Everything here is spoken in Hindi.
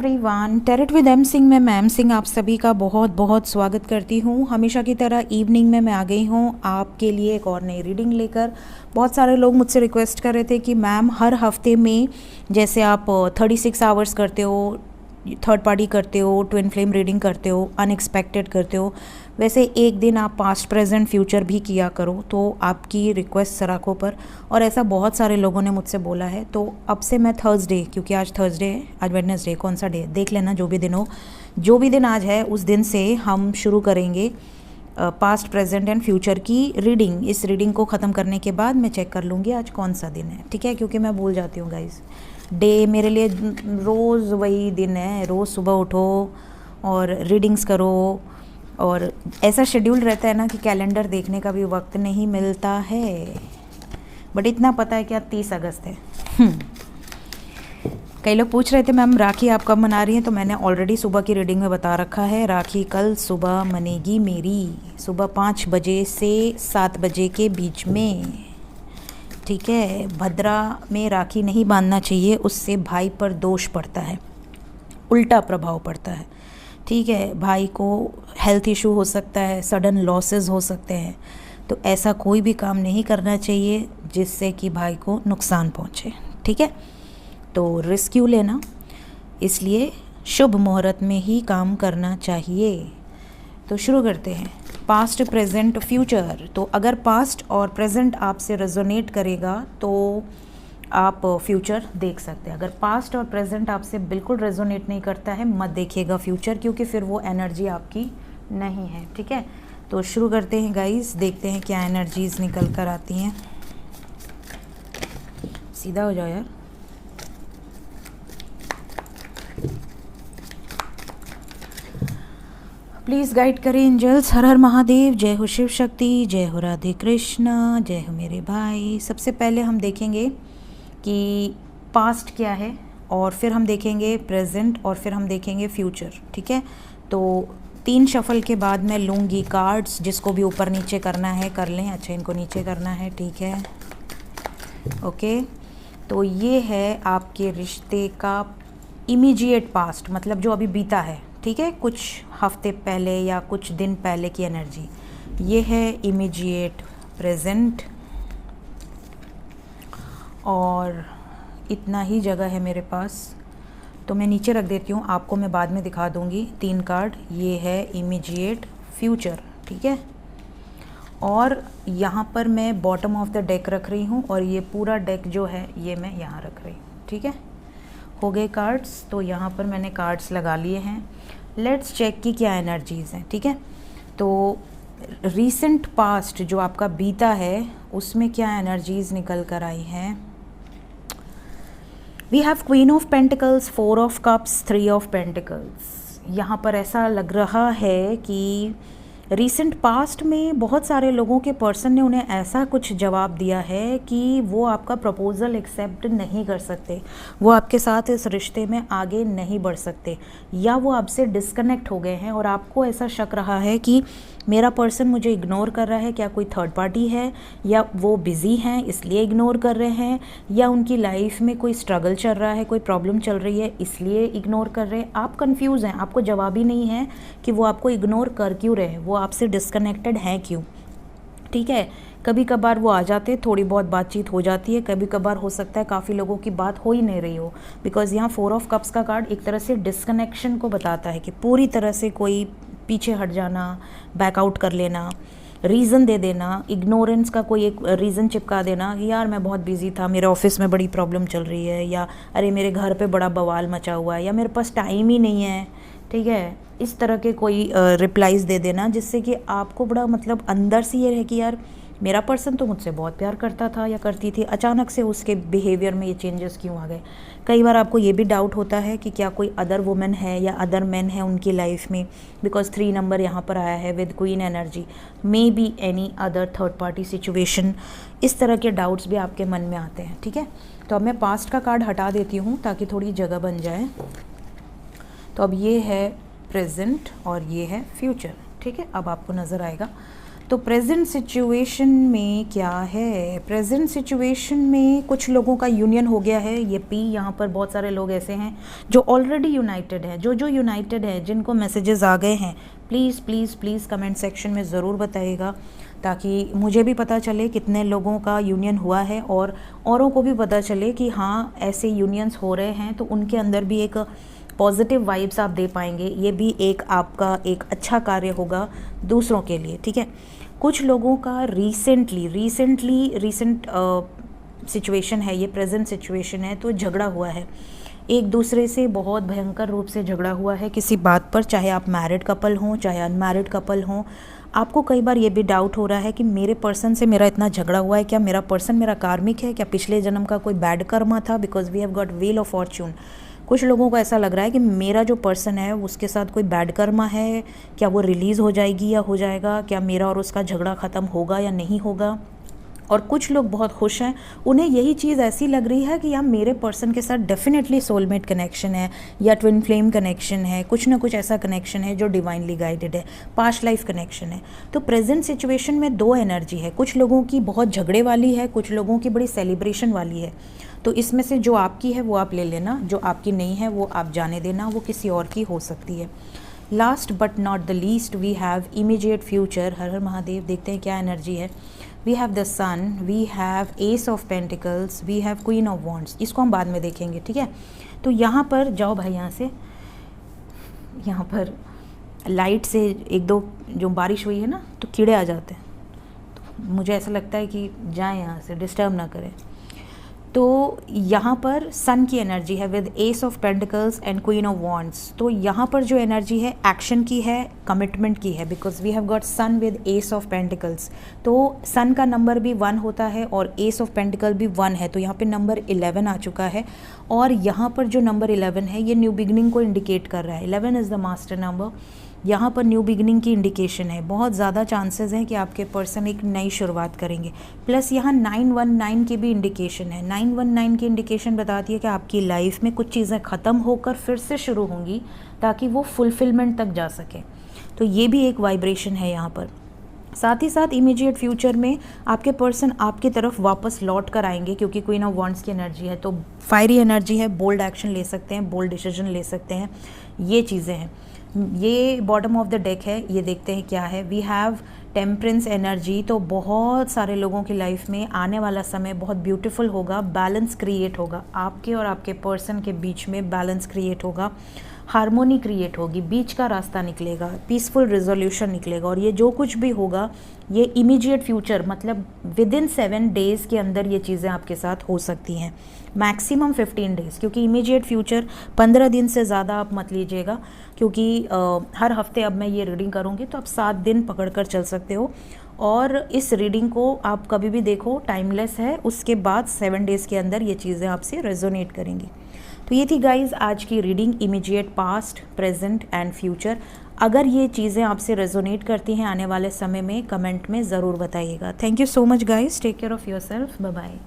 Everyone, tarot with M Singh में मैम सिंह आप सभी का बहुत बहुत स्वागत करती हूँ। हमेशा की तरह इवनिंग में मैं आ गई हूँ आपके लिए एक और नई रीडिंग लेकर। बहुत सारे लोग मुझसे रिक्वेस्ट कर रहे थे कि मैम हर हफ्ते में जैसे आप 36 आवर्स करते हो, थर्ड पार्टी करते हो, ट्विन फ्लेम रीडिंग करते हो, अनएक्सपेक्टेड करते हो, वैसे एक दिन आप पास्ट प्रेजेंट फ्यूचर भी किया करो। तो आपकी रिक्वेस्ट सराखों पर, और ऐसा बहुत सारे लोगों ने मुझसे बोला है। तो अब से मैं थर्सडे, क्योंकि आज थर्सडे है, आज वेडनेसडे, कौन सा डे देख लेना, जो भी दिन हो, जो भी दिन आज है उस दिन से हम शुरू करेंगे पास्ट प्रेजेंट एंड फ्यूचर की रीडिंग। इस रीडिंग को ख़त्म करने के बाद मैं चेक कर लूँगी आज कौन सा दिन है, ठीक है, क्योंकि मैं भूल जाती हूँ गाइस। डे मेरे लिए रोज़ वही दिन है, रोज़ सुबह उठो और रीडिंग्स करो, और ऐसा शेड्यूल रहता है ना कि कैलेंडर देखने का भी वक्त नहीं मिलता है। बट इतना पता है कि आज 30 अगस्त है। कई लोग पूछ रहे थे मैम राखी आप कब मना रही हैं, तो मैंने ऑलरेडी सुबह की रीडिंग में बता रखा है। राखी कल सुबह मनेगी मेरी, सुबह 5 बजे से 7 बजे के बीच में, ठीक है। भद्रा में राखी नहीं बांधना चाहिए, उससे भाई पर दोष पड़ता है, उल्टा प्रभाव पड़ता है, ठीक है। भाई को हेल्थ इशू हो सकता है, सडन लॉसेस हो सकते हैं, तो ऐसा कोई भी काम नहीं करना चाहिए जिससे कि भाई को नुकसान पहुंचे, ठीक है। तो रिस्क क्यों लेना, इसलिए शुभ मुहूर्त में ही काम करना चाहिए। तो शुरू करते हैं पास्ट प्रेजेंट फ्यूचर। तो अगर पास्ट और प्रेजेंट आपसे रेजोनेट करेगा तो आप फ्यूचर देख सकते हैं। अगर पास्ट और प्रेजेंट आपसे बिल्कुल रेजोनेट नहीं करता है, मत देखिएगा फ्यूचर, क्योंकि फिर वो एनर्जी आपकी नहीं है, ठीक है। तो शुरू करते हैं गाइस, देखते हैं क्या एनर्जीज निकल कर आती हैं। सीधा हो जाओ यार। प्लीज़ गाइड करें एंजल्स। हर हर महादेव, जय हो शिव शक्ति, जय हो राधे कृष्णा, जय हो मेरे भाई। सबसे पहले हम देखेंगे कि पास्ट क्या है, और फिर हम देखेंगे प्रेजेंट, और फिर हम देखेंगे फ्यूचर, ठीक है। तो 3 शफल के बाद मैं लूँगी कार्ड्स। जिसको भी ऊपर नीचे करना है कर लें। अच्छा, इनको नीचे करना है, ठीक है, ओके। तो ये है आपके रिश्ते का इमीडिएट पास्ट, मतलब जो अभी बीता है, ठीक है, कुछ हफ्ते पहले या कुछ दिन पहले की एनर्जी। ये है इमीडिएट प्रेजेंट, और इतना ही जगह है मेरे पास, तो मैं नीचे रख देती हूँ, आपको मैं बाद में दिखा दूँगी 3 कार्ड। ये है इमीडिएट फ्यूचर, ठीक है। और यहाँ पर मैं बॉटम ऑफ द डेक रख रही हूँ, और ये पूरा डेक जो है ये मैं यहाँ रख रही हूँ, ठीक है। हो गए कार्ड्स, तो यहाँ पर मैंने कार्ड्स लगा लिए हैं। लेट्स चेक कि क्या एनर्जीज़ हैं, ठीक है। तो रीसेंट पास्ट जो आपका बीता है उसमें क्या एनर्जीज़ निकल कर आई हैं। We have queen of pentacles, 4 of cups, 3 of pentacles. यहाँ पर ऐसा लग रहा है कि रीसेंट पास्ट में बहुत सारे लोगों के पर्सन ने उन्हें ऐसा कुछ जवाब दिया है कि वो आपका प्रपोज़ल एक्सेप्ट नहीं कर सकते, वो आपके साथ इस रिश्ते में आगे नहीं बढ़ सकते, या वो आपसे डिस्कनेक्ट हो गए हैं, और आपको ऐसा शक रहा है कि मेरा पर्सन मुझे इग्नोर कर रहा है। क्या कोई थर्ड पार्टी है, या वो बिज़ी हैं इसलिए इग्नोर कर रहे हैं, या उनकी लाइफ में कोई स्ट्रगल चल रहा है, कोई प्रॉब्लम चल रही है इसलिए इग्नोर कर रहे हैं। आप कंफ्यूज हैं, आपको जवाब ही नहीं है कि वो आपको इग्नोर कर क्यों रहे हैं, वो आपसे डिस्कनेक्टेड हैं क्यों, ठीक है। कभी कभार वो आ जाते हैं, थोड़ी बहुत बातचीत हो जाती है, कभी कभार हो सकता है काफ़ी लोगों की बात हो ही नहीं रही हो, बिकॉज़ यहाँ 4 ऑफ कप्स का कार्ड एक तरह से डिस्कनेक्शन को बताता है कि पूरी तरह से कोई पीछे हट जाना, बैकआउट कर लेना, रीज़न दे देना, इग्नोरेंस का कोई एक रीज़न चिपका देना कि यार मैं बहुत बिजी था, मेरे ऑफिस में बड़ी प्रॉब्लम चल रही है, या अरे मेरे घर पे बड़ा बवाल मचा हुआ है, या मेरे पास टाइम ही नहीं है, ठीक है। इस तरह के कोई रिप्लाईज़ दे देना, जिससे कि आपको बड़ा मतलब अंदर से ये रहे कि यार मेरा पर्सन तो मुझसे बहुत प्यार करता था या करती थी, अचानक से उसके बिहेवियर में ये चेंजेस क्यों आ गए। कई बार आपको ये भी डाउट होता है कि क्या कोई अदर वुमेन है या अदर मैन है उनकी लाइफ में, बिकॉज 3 नंबर यहाँ पर आया है with queen energy, may be any other third party situation. इस तरह के डाउट्स भी आपके मन में आते हैं, ठीक है। तो अब मैं पास्ट का कार्ड हटा देती हूँ ताकि थोड़ी जगह बन जाए। तो अब ये है प्रेजेंट और ये है फ्यूचर, ठीक है, अब आपको नज़र आएगा। तो प्रेजेंट सिचुएशन में क्या है? प्रेजेंट सिचुएशन में कुछ लोगों का यूनियन हो गया है, ये पी। यहाँ पर बहुत सारे लोग ऐसे हैं जो ऑलरेडी यूनाइटेड है, जो यूनाइटेड है, जिनको मैसेजेस आ गए हैं, please please please comment section में ज़रूर बताइएगा, ताकि मुझे भी पता चले कितने लोगों का यूनियन हुआ है और औरों को भी पता चले कि हाँ ऐसे यूनियंस हो रहे हैं, तो उनके अंदर भी एक पॉजिटिव वाइब्स आप दे पाएंगे। ये भी एक आपका एक अच्छा कार्य होगा दूसरों के लिए, ठीक है। कुछ लोगों का रीसेंट सिचुएशन है, ये प्रेजेंट सिचुएशन है, तो झगड़ा हुआ है, एक दूसरे से बहुत भयंकर रूप से झगड़ा हुआ है किसी बात पर, चाहे आप मैरिड कपल हों चाहे अनमैरिड कपल हों। आपको कई बार ये भी डाउट हो रहा है कि मेरे पर्सन से मेरा इतना झगड़ा हुआ है, क्या मेरा पर्सन मेरा कार्मिक है, क्या पिछले जन्म का कोई बैड कर्मा था, because we have got wheel of fortune. कुछ लोगों को ऐसा लग रहा है कि मेरा जो पर्सन है उसके साथ कोई बैड कर्मा है, क्या वो रिलीज़ हो जाएगी या हो जाएगा, क्या मेरा और उसका झगड़ा ख़त्म होगा या नहीं होगा। और कुछ लोग बहुत खुश हैं, उन्हें यही चीज़ ऐसी लग रही है कि यार मेरे पर्सन के साथ डेफिनेटली सोलमेट कनेक्शन है या ट्विन फ्लेम कनेक्शन है, कुछ ना कुछ ऐसा कनेक्शन है जो डिवाइनली गाइडेड है, पास्ट लाइफ कनेक्शन है। तो प्रेजेंट सिचुएशन में दो एनर्जी है, कुछ लोगों की बहुत झगड़े वाली है, कुछ लोगों की बड़ी सेलिब्रेशन वाली है। तो इसमें से जो आपकी है वो आप ले लेना, जो आपकी नहीं है वो आप जाने देना, वो किसी और की हो सकती है। Last but not the least we have immediate future. हर हर महादेव। देखते हैं क्या एनर्जी है। We have the sun, we have ace of pentacles, we have queen of wands. इसको हम बाद में देखेंगे, ठीक है। तो यहाँ पर जाओ भाई, यहाँ से, यहाँ पर लाइट से एक दो जो बारिश हुई है ना, तो कीड़े आ जाते हैं, तो मुझे ऐसा लगता है कि जाएं यहाँ से, डिस्टर्ब ना करें। तो यहाँ पर सन की एनर्जी है with ace of pentacles and queen of wands. तो यहाँ पर जो एनर्जी है एक्शन की है, कमिटमेंट की है, because we have got sun with ace of pentacles. तो सन का नंबर भी 1 होता है और एस ऑफ पेंटिकल भी 1 है, तो यहाँ पे नंबर 11 आ चुका है। और यहाँ पर जो नंबर 11 है ये न्यू बिगनिंग को इंडिकेट कर रहा है। 11 इज़ द मास्टर नंबर, यहाँ पर न्यू बिगनिंग की इंडिकेशन है। बहुत ज़्यादा चांसेस हैं कि आपके पर्सन एक नई शुरुआत करेंगे। प्लस यहाँ 919 की भी इंडिकेशन है। 919 की इंडिकेशन बताती है कि आपकी लाइफ में कुछ चीज़ें ख़त्म होकर फिर से शुरू होंगी ताकि वो फुलफिलमेंट तक जा सके। तो ये भी एक वाइब्रेशन है यहाँ पर। साथ ही साथ इमीडिएट फ्यूचर में आपके पर्सन आपकी तरफ वापस लौट कर आएंगे, क्योंकि क्वीन ऑफ वॉन्ड्स की एनर्जी है, तो फायरी एनर्जी है, बोल्ड एक्शन ले सकते हैं, बोल्ड डिसीजन ले सकते हैं, ये चीज़ें हैं। ये बॉटम ऑफ द डेक है, ये देखते हैं क्या है। We have temperance energy. तो बहुत सारे लोगों की लाइफ में आने वाला समय बहुत ब्यूटीफुल होगा, बैलेंस क्रिएट होगा, आपके और आपके पर्सन के बीच में बैलेंस क्रिएट होगा, हार्मोनी क्रिएट होगी, बीच का रास्ता निकलेगा, पीसफुल रिजोल्यूशन निकलेगा। और ये जो कुछ भी होगा ये इमीडिएट फ्यूचर, मतलब विद इन 7 डेज़ के अंदर ये चीज़ें आपके साथ हो सकती हैं, मैक्सिमम 15 डेज़, क्योंकि इमीडिएट फ्यूचर 15 दिन से ज़्यादा आप मत लीजिएगा, क्योंकि हर हफ्ते अब मैं ये रीडिंग करूँगी तो आप 7 दिन पकड़ कर चल सकते हो। और इस रीडिंग को आप कभी भी देखो, टाइमलेस है, उसके बाद 7 डेज़ के अंदर ये चीज़ें आपसे रेजोनेट करेंगी। तो ये थी गाइज़ आज की reading, immediate past, present and future. अगर ये चीज़ें आपसे रेजोनेट करती हैं आने वाले समय में, कमेंट में ज़रूर बताइएगा। Thank you so much guys, take care of your self, bye bye.